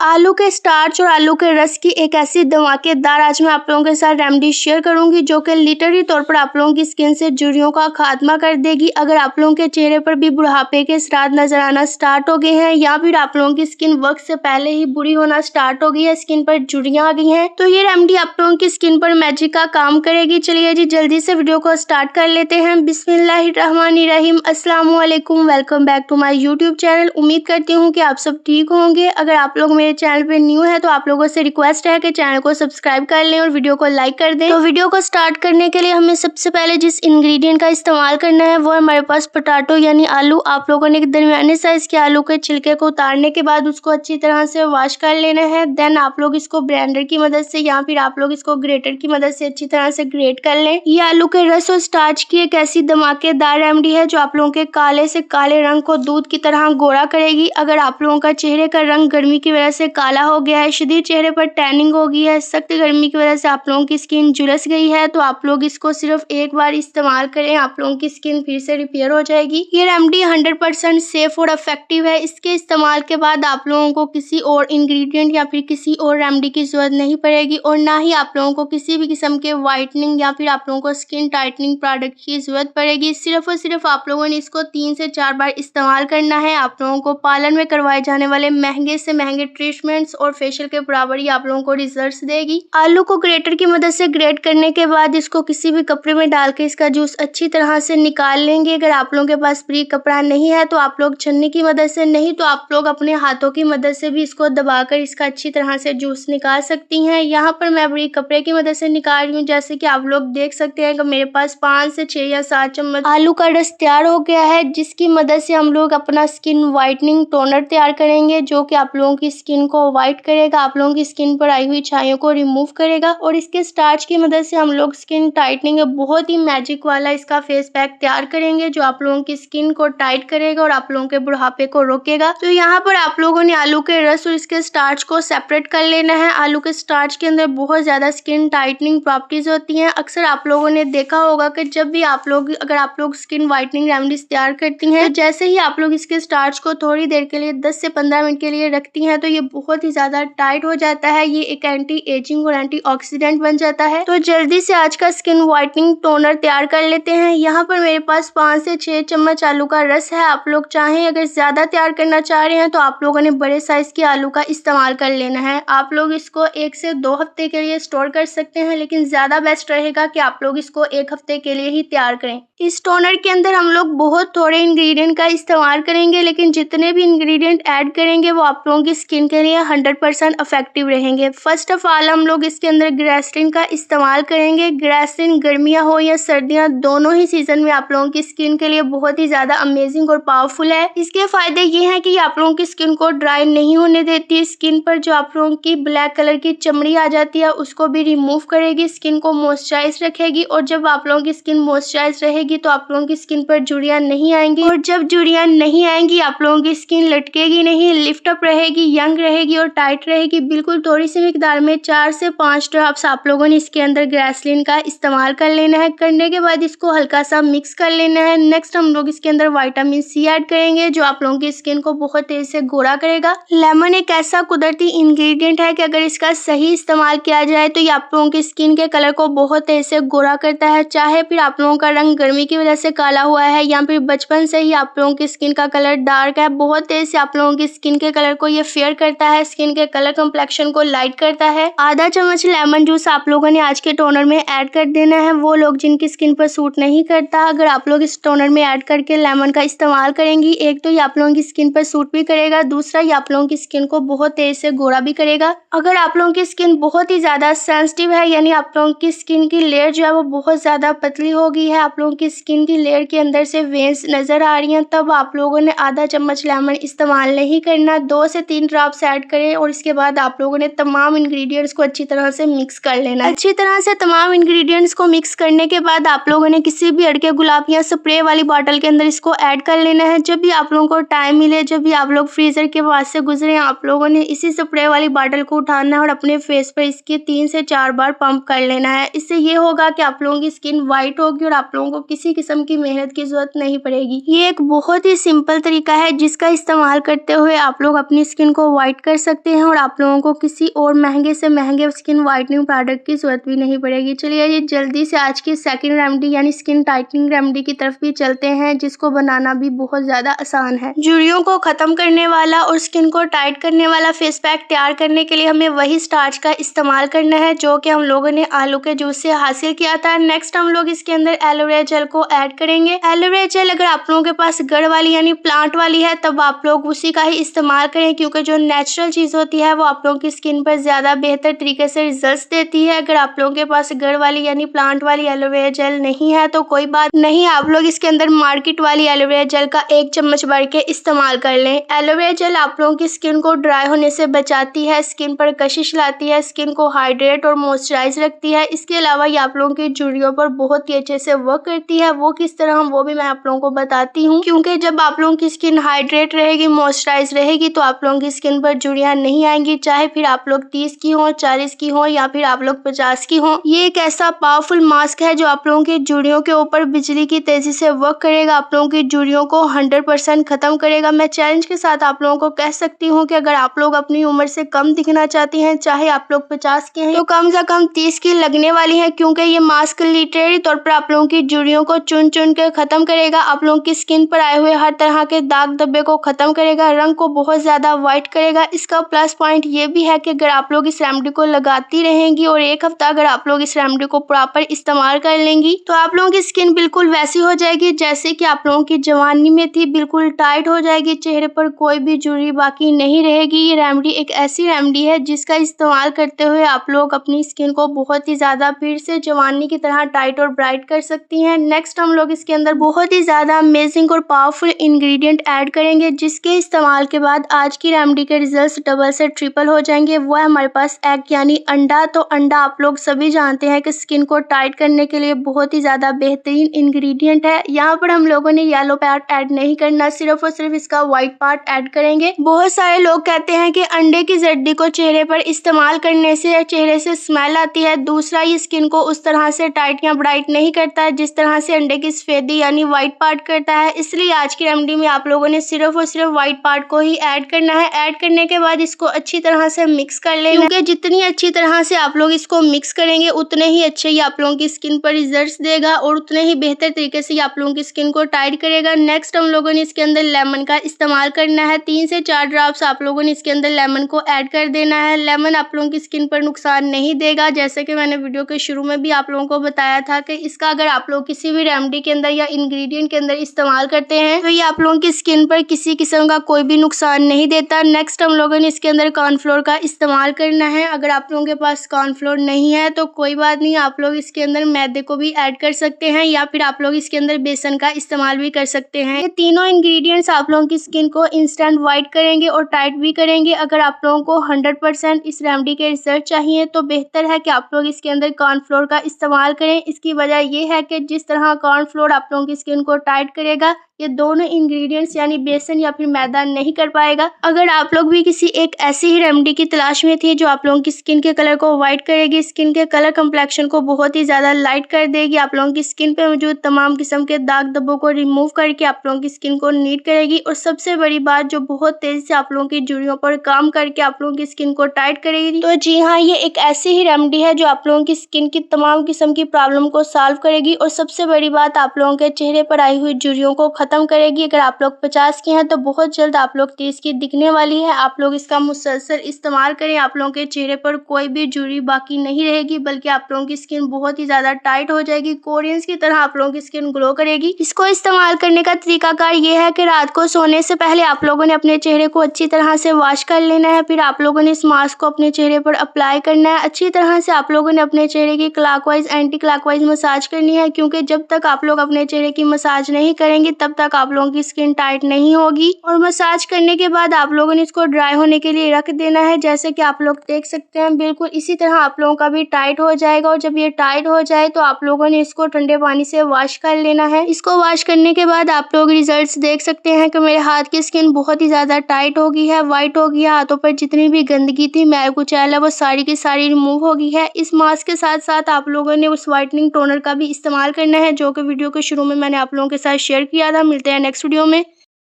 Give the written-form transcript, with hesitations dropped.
आलू के स्टार्च और आलू के रस की एक ऐसी धमाकेदार आज मैं आप लोगों के साथ रेमेडी शेयर करूंगी जो कि लिटरली तौर पर आप लोगों की स्किन से झुर्रियों का खात्मा कर देगी। अगर आप लोगों के चेहरे पर भी बुढ़ापे के असरात नजर आना स्टार्ट हो गए हैं या फिर आप लोगों की स्किन वक्त से पहले ही बुरी होना स्टार्ट हो गई है, स्किन पर झुर्रियां आ गई हैं, तो ये रेमेडी आप लोगों की स्किन पर मैजिक का काम करेगी। चलिए जी जल्दी से वीडियो को स्टार्ट कर लेते हैं। बिस्मिल्लाहिर्रहमानिर्रहीम, अस्सलाम वालेकुम, welcome back to my YouTube channel. उम्मीद करती हूँ कि आप सब ठीक होंगे। अगर आप लोग मेरे चैनल पे न्यू है तो आप लोगों से रिक्वेस्ट है कि चैनल को सब्सक्राइब कर लें और वीडियो को लाइक कर दें। तो वीडियो को स्टार्ट करने के लिए हमें सबसे पहले जिस इंग्रेडिएंट का इस्तेमाल करना है वो हमारे पास पोटैटो यानी आलू। आप लोगों ने एक दरमियाने साइज के आलू के छिलके को उतारने के बाद उसको अच्छी तरह से वॉश कर लेना है। देन आप लोग इसको ब्लेंडर की मदद से या फिर आप लोग इसको ग्रेटर की मदद से अच्छी तरह से ग्रेट कर लें। ये आलू के रस और स्टार्च की एक ऐसी धमाकेदार रेमेडी है जो आप लोगों के काले से काले रंग को दूध की तरह गोरा करेगी। अगर आप लोगों का चेहरे का रंग गर्मी की वजह से काला हो गया है, शदीद चेहरे पर टैनिंग हो गई है, सख्त गर्मी की वजह से आप लोगों की स्किन झुलस गई है, तो आप लोग इसको सिर्फ एक बार इस्तेमाल करें, आप लोगों की स्किन फिर से रिपेयर हो जाएगी। ये रेमेडी 100% सेफ और इफेक्टिव है। इसके इस्तेमाल के बाद आप लोगों को किसी और इंग्रेडिएंट या फिर किसी और रेमेडी की जरूरत नहीं पड़ेगी और ना ही आप लोगों को किसी भी किस्म के व्हाइटनिंग या फिर आप लोगों को स्किन टाइटनिंग प्रोडक्ट की जरूरत पड़ेगी। सिर्फ और सिर्फ आप लोगों ने इसको 3 से 4 बार इस्तेमाल करना है। आप लोगों को पार्लर में करवाए जाने वाले महंगे से महंगे ट्रीटमेंट्स और फेशियल के बराबर ही आप लोगों को रिजल्ट्स देगी। आलू को ग्रेटर की मदद से ग्रेट करने के बाद इसको किसी भी कपड़े में डाल के इसका जूस अच्छी तरह से निकाल लेंगे। अगर आप लोगों के पास बारीक कपड़ा नहीं है तो आप लोग छन्नी की मदद से, नहीं तो आप लोग अपने हाथों की मदद से भी इसको दबाकर इसका अच्छी तरह से जूस निकाल सकती हैं। यहाँ पर मैं बारीक कपड़े की मदद से निकाल रही हूँ। जैसे कि आप लोग देख सकते हैं कि मेरे पास 5 से 6 या 7 चम्मच आलू का रस तैयार हो गया है, जिसकी मदद से हम लोग अपना स्किन वाइटनिंग टोनर तैयार करेंगे जो कि आप लोगों की स्किन को वाइट करेगा, आप लोगों की स्किन पर आई हुई छाइयों को रिमूव करेगा। और इसके स्टार्च की मदद से हम लोग स्किन टाइटनिंग बहुत ही मैजिक वाला इसका फेस पैक तैयार करेंगे जो आप लोगों की स्किन को टाइट करेगा और आप लोगों के बुढ़ापे को रोकेगा। तो यहाँ पर आप लोगों ने आलू के रस और इसके स्टार्च को सेपरेट कर लेना है। आलू के स्टार्च के अंदर बहुत ज्यादा स्किन टाइटनिंग प्रॉपर्टीज होती हैं। अक्सर आप लोगों ने देखा होगा कि जब भी अगर आप लोग स्किन व्हाइटनिंग रेमेडीज तैयार करती हैं तो जैसे ही आप लोग इसके स्टार्च को थोड़ी देर के लिए 10 से 15 मिनट के लिए रखती हैं तो ये बहुत ही ज्यादा टाइट हो जाता है। ये एक एंटी एजिंग और एंटीऑक्सीडेंट बन जाता है। तो जल्दी से आज का स्किन व्हाइटनिंग टोनर तैयार कर लेते हैं। यहाँ पर मेरे पास 5 से 6 चम्मच आलू का रस है। आप लोग चाहें अगर ज्यादा तैयार करना चाह रहे हैं तो आप लोगों ने बड़े साइज के आलू का इस्तेमाल कर लेना है। आप लोग इसको 1 से 2 हफ्ते के लिए स्टोर कर सकते हैं, लेकिन ज्यादा बेस्ट रहेगा कि आप लोग इसको 1 हफ्ते के लिए ही तैयार करें। इस टोनर के अंदर हम लोग बहुत थोड़े इंग्रेडिएंट का इस्तेमाल करेंगे, लेकिन जितने भी इंग्रेडिएंट ऐड करेंगे वो आप लोगों की स्किन के लिए 100% इफेक्टिव रहेंगे। फर्स्ट ऑफ ऑल हम लोग इसके अंदर ग्लिसरीन का इस्तेमाल करेंगे। ग्लिसरीन गर्मियां हो या सर्दियां दोनों ही सीजन में आप लोगों की स्किन के लिए बहुत ही ज्यादा अमेजिंग और पावरफुल है। इसके फायदे ये हैं कि आप लोगों की स्किन को ड्राई नहीं होने देती, स्किन पर जो आप लोगों की ब्लैक कलर की चमड़ी आ जाती है उसको भी रिमूव करेगी, स्किन को मॉइस्चराइज रखेगी और जब आप लोगों की स्किन मॉइस्चराइज रहेगी तो आप लोगों की स्किन पर झुर्रियां नहीं आएंगी और जब झुर्रियां नहीं आएंगी आप लोगों की स्किन लटकेगी नहीं, लिफ्ट अप रहेगी, यंग रहेगी और टाइट रहेगी। बिल्कुल थोड़ी सी मिकदार में 4 से 5 ड्रॉप्स आप लोगों ने इसके अंदर ग्लिसरीन का इस्तेमाल कर लेना है। करने के बाद इसको हल्का सा मिक्स कर लेना है। नेक्स्ट हम लोग इसके अंदर विटामिन सी ऐड करेंगे जो आप लोगों की स्किन को बहुत तेज से गोरा करेगा। लेमन एक ऐसा कुदरती इंग्रेडिएंट है कि अगर इसका सही इस्तेमाल किया जाए तो ये आप लोगों की स्किन के कलर को बहुत तेज से गोरा करता है। चाहे फिर आप लोगों का रंग गर्मी की वजह से काला हुआ है या फिर बचपन से ही आप लोगों की स्किन का कलर डार्क है, बहुत तेज से आप लोगों की स्किन के कलर को ये फेयर करता है, स्किन के कलर कम्प्लेक्शन को लाइट करता है। आधा चम्मच लेमन जूस आप लोगों ने आज के टोनर में ऐड कर देना है। वो लोग जिनकी स्किन पर सूट नहीं करता, अगर आप लोग इस टोनर में ऐड करके लेमन का इस्तेमाल करेंगी, एक तो ये आप लोगों की स्किन पर सूट भी करेगा, दूसरा ये आप लोगों की स्किन को बहुत तेज से गोरा भी करेगा। अगर आप लोगों की स्किन बहुत ही ज्यादा सेंसिटिव है यानी आप लोगों की स्किन की लेयर जो है वो बहुत ज्यादा पतली हो गई है, आप लोगों की स्किन की लेयर के अंदर से वेन्स नजर आ रही हैं, तब आप लोगों ने आधा चम्मच लेमन इस्तेमाल नहीं करना, 2 से 3 ड्रॉप्स ऐड करें और इसके बाद आप लोगों ने तमाम इंग्रेडिएंट्स को अच्छी तरह से मिक्स कर लेना है। अच्छी तरह से तमाम इंग्रेडिएंट्स को मिक्स करने के बाद आप लोगों ने किसी भी अड़के गुलाब या स्प्रे वाली बॉटल के अंदर इसको ऐड कर लेना है। जब भी आप लोगों को टाइम मिले, जब भी आप लोग फ्रीजर के पास से गुजरे, आप लोगों ने इसी स्प्रे वाली बॉटल को उठाना है और अपने फेस पर इसके 3 से 4 बार पंप कर लेना है। इससे ये होगा कि आप लोगों की स्किन व्हाइट होगी और आप लोगों को किसी किस्म की मेहनत की जरूरत नहीं पड़ेगी। ये एक बहुत ही सिंपल तरीका है जिसका इस्तेमाल करते हुए आप लोग अपनी स्किन को व्हाइट वाइट कर सकते हैं और आप लोगों को किसी और महंगे से महंगे स्किन वाइटनिंग प्रोडक्ट की जरूरत भी नहीं पड़ेगी। चलिए ये जल्दी से आज की सेकंड रेमेडी यानी स्किन टाइटनिंग रेमेडी की तरफ भी चलते हैं, जिसको बनाना भी बहुत ज़्यादा आसान है। झुर्रियों को ख़त्म करने वाला और स्किन को टाइट करने वाला फेस पैक तैयार करने के लिए हमें वही स्टार्च का इस्तेमाल करना है जो कि हम लोगों ने आलू के जूस से हासिल किया था। नेक्स्ट हम लोग इसके अंदर एलोवेरा जेल को ऐड करेंगे। एलोवेरा जेल अगर आप लोगों के पास गढ़ वाली यानी प्लांट वाली है तब आप लोग उसी का ही इस्तेमाल करें, क्योंकि जो नेचुरल चीज़ होती है वो आप लोगों की स्किन पर ज़्यादा बेहतर तरीके से रिजल्ट देती है। अगर आप लोगों के पास गढ़ वाली यानी प्लांट वाली एलोवेरा जेल नहीं है तो कोई बात नहीं, आप लोग इसके अंदर मार्केट वाली एलोवेरा जेल का 1 चम्मच भर के इस्तेमाल कर लें। एलोवेरा जेल आप लोगों की स्किन को ड्राई होने से बचाती है, स्किन पर कशिश लाती है, स्किन को हाइड्रेट और मॉइस्चराइज रखती है। इसके अलावा ये आप लोगों की झुर्रियों पर बहुत ही अच्छे से वर्क करती है। वो किस तरह वो भी मैं आप लोगों को बताती हूँ, क्योंकि जब आप लोगों की स्किन हाइड्रेट रहेगी, मॉइस्चराइज रहेगी तो आप लोगों की स्किन पर झुर्रियाँ नहीं आएंगी, चाहे फिर आप लोग 30 की हो, 40 की हो या फिर आप लोग 50 की हो। ये एक ऐसा पावरफुल मास्क है जो आप लोगों की झुर्रियों के ऊपर बिजली की तेजी से वर्क करेगा, आप लोगों की झुर्रियों को 100% खत्म करेगा। मैं चैलेंज के साथ आप लोगों को कह सकती हूँ कि अगर आप लोग अपनी उम्र से कम दिखना चाहती हैं, चाहे आप लोग 50 के हैं तो कम से कम 30 की लगने वाली है, क्योंकि ये मास्क लिटरेरी तौर पर आप लोगों की झुर्रियों को चुन चुन कर खत्म करेगा। आप लोगों की स्किन पर आए हुए हर तरह के दाग धब्बे को खत्म करेगा, रंग को बहुत ज्यादा व्हाइट करेगा। इसका प्लस पॉइंट ये भी है कि अगर आप लोग इस रेमेडी को लगाती रहेंगी और 1 हफ्ता अगर आप लोग इस रेमेडी को प्रॉपर इस्तेमाल कर लेंगी तो आप लोगों की स्किन बिल्कुल वैसी हो जाएगी जैसे कि आप लोगों की जवानी में थी, बिल्कुल टाइट हो जाएगी, चेहरे पर कोई भी झुर्री बाकी नहीं रहेगी। ये रेमेडी एक ऐसी रेमेडी है जिसका इस्तेमाल करते हुए आप लोग अपनी स्किन को बहुत ही ज्यादा फिर से जवानी की तरह टाइट और ब्राइट कर सकती हैं। नेक्स्ट हम लोग इसके अंदर बहुत ही ज्यादा अमेजिंग और पावरफुल इंग्रेडिएंट ऐड करेंगे, जिसके इस्तेमाल के बाद आज की रेमेडी के रिजल्ट्स डबल से ट्रिपल हो जाएंगे। वो है हमारे पास एग यानी अंडा। तो अंडा आप लोग सभी जानते हैं कि स्किन को टाइट करने के लिए बहुत ही ज्यादा बेहतरीन इंग्रेडिएंट है। यहाँ पर हम लोगों ने येलो पार्ट ऐड नहीं करना, सिर्फ और सिर्फ इसका व्हाइट पार्ट ऐड करेंगे। बहुत सारे लोग कहते हैं कि अंडे की जड्डी को चेहरे पर इस्तेमाल करने से चेहरे से स्मेल आती है। दूसरा, ये स्किन को उस तरह से टाइट या ब्राइट नहीं करता है जिस तरह से अंडे की सफेदी यानी व्हाइट पार्ट करता है। इसलिए आज की रेमेडी में आप लोगों ने सिर्फ और सिर्फ व्हाइट पार्ट को ही ऐड करना है। ऐड करने के बाद इसको अच्छी तरह से मिक्स कर लेना, क्योंकि जितनी अच्छी तरह से आप लोग इसको मिक्स करेंगे उतने ही अच्छे ये आप लोगों की स्किन पर रिजल्ट्स देगा और उतने ही बेहतर तरीके से ये आप लोगों की स्किन को टाइट करेगा। नेक्स्ट हम लोगों ने इसके अंदर लेमन का इस्तेमाल करना है। 3 से 4 ड्रॉप्स आप लोगों ने इसके अंदर लेमन को ऐड कर देना है। लेमन आप लोगों की स्किन पर नुकसान नहीं देगा, जैसे कि मैंने वीडियो के शुरू में भी आप लोगों को बताया था कि इसका अगर आप लोग किसी भी रेमेडी के अंदर या इंग्रेडिएंट के अंदर इस्तेमाल करते हैं तो ये आप लोगों की स्किन पर किसी किस्म का कोई भी नुकसान नहीं देता। नेक्स्ट हम लोगों ने इसके अंदर कॉर्नफ्लोर का इस्तेमाल करना है। अगर आप लोगों के पास कॉर्नफ्लोर नहीं है तो कोई बात नहीं, आप लोग इसके अंदर मैदे को भी ऐड कर सकते हैं या फिर आप लोग इसके अंदर बेसन का इस्तेमाल भी कर सकते हैं। ये तीनों इंग्रेडिएंट्स आप लोगों की स्किन को इंस्टेंट व्हाइट करेंगे और टाइट भी करेंगे। अगर आप लोगों को 100% इस रेमेडी के रिजल्ट चाहिए तो बेहतर है कि आप लोग इसके अंदर कॉर्नफ्लोर का इस्तेमाल करें। इसकी वजह यह है कि जिस तरह कॉर्नफ्लोर आप लोगों की स्किन को टाइट करेगा, ये दोनों इंग्रेडिएंट्स यानी बेसन या फिर मैदा नहीं कर पाएगा। अगर आप लोग भी किसी एक ऐसी ही रेमेडी की तलाश में थी जो आप लोगों की स्किन के कलर को व्हाइट करेगी, स्किन के कलर कम्प्लेक्शन को बहुत ही ज्यादा लाइट कर देगी, आप लोगों की स्किन पे मौजूद तमाम किस्म के दाग धब्बों को रिमूव करके आप लोगों की स्किन को नीट करेगी, और सबसे बड़ी बात जो बहुत तेजी से आप लोगों की झुर्रियों पर काम करके आप लोगों की स्किन को टाइट करेगी, तो जी हाँ, ये एक ऐसी ही रेमेडी है जो आप लोगों की स्किन की तमाम किस्म की प्रॉब्लम को सॉल्व करेगी, और सबसे बड़ी बात आप लोगों के चेहरे पर आई हुई झुर्रियों को खत्म करेगी। अगर आप लोग 50 के हैं तो बहुत जल्द आप लोग 30 की दिखने वाली है। आप लोग इसका मुसलसल इस्तेमाल करें, आप लोगों के चेहरे पर कोई भी झुर्री बाकी नहीं रहेगी, बल्कि आप लोगों की स्किन बहुत ही ज्यादा टाइट हो जाएगी, कोरियंस की तरह आप लोगों की स्किन ग्लो करेगी। इसको इस्तेमाल करने का तरीकाकार ये है कि रात को सोने से पहले आप लोगों ने अपने चेहरे को अच्छी तरह से वॉश कर लेना है, फिर आप लोगों ने इस मास्क को अपने चेहरे पर अप्लाई करना है। अच्छी तरह से आप लोगों ने अपने चेहरे की क्लॉकवाइज एंटी क्लॉकवाइज मसाज करनी है, क्योंकि जब तक आप लोग अपने चेहरे की मसाज नहीं करेंगे तब तक आप लोगों की स्किन टाइट नहीं होगी। और मसाज करने के बाद आप लोगों ने इसको ड्राई होने के लिए रख देना है। जैसे कि आप लोग देख सकते हैं, बिल्कुल इसी तरह आप लोगों का भी टाइट हो जाएगा, और जब ये टाइट हो जाए तो आप लोगों ने इसको ठंडे पानी से वॉश कर लेना है। इसको वॉश करने के बाद आप लोग रिजल्ट्स देख सकते हैं कि मेरे हाथ की स्किन बहुत ही ज्यादा टाइट हो गई है, व्हाइट हो गई है, हाथों पर जितनी भी गंदगी थी, मैल कुचैल है, वो सारी की सारी रिमूव हो गई है। इस मास्क के साथ साथ आप लोगों ने उस व्हाइटनिंग टोनर का भी इस्तेमाल करना है, जो कि वीडियो के शुरू में मैंने आप लोगों के साथ शेयर किया था। मिलते हैं नेक्स्ट वीडियो में।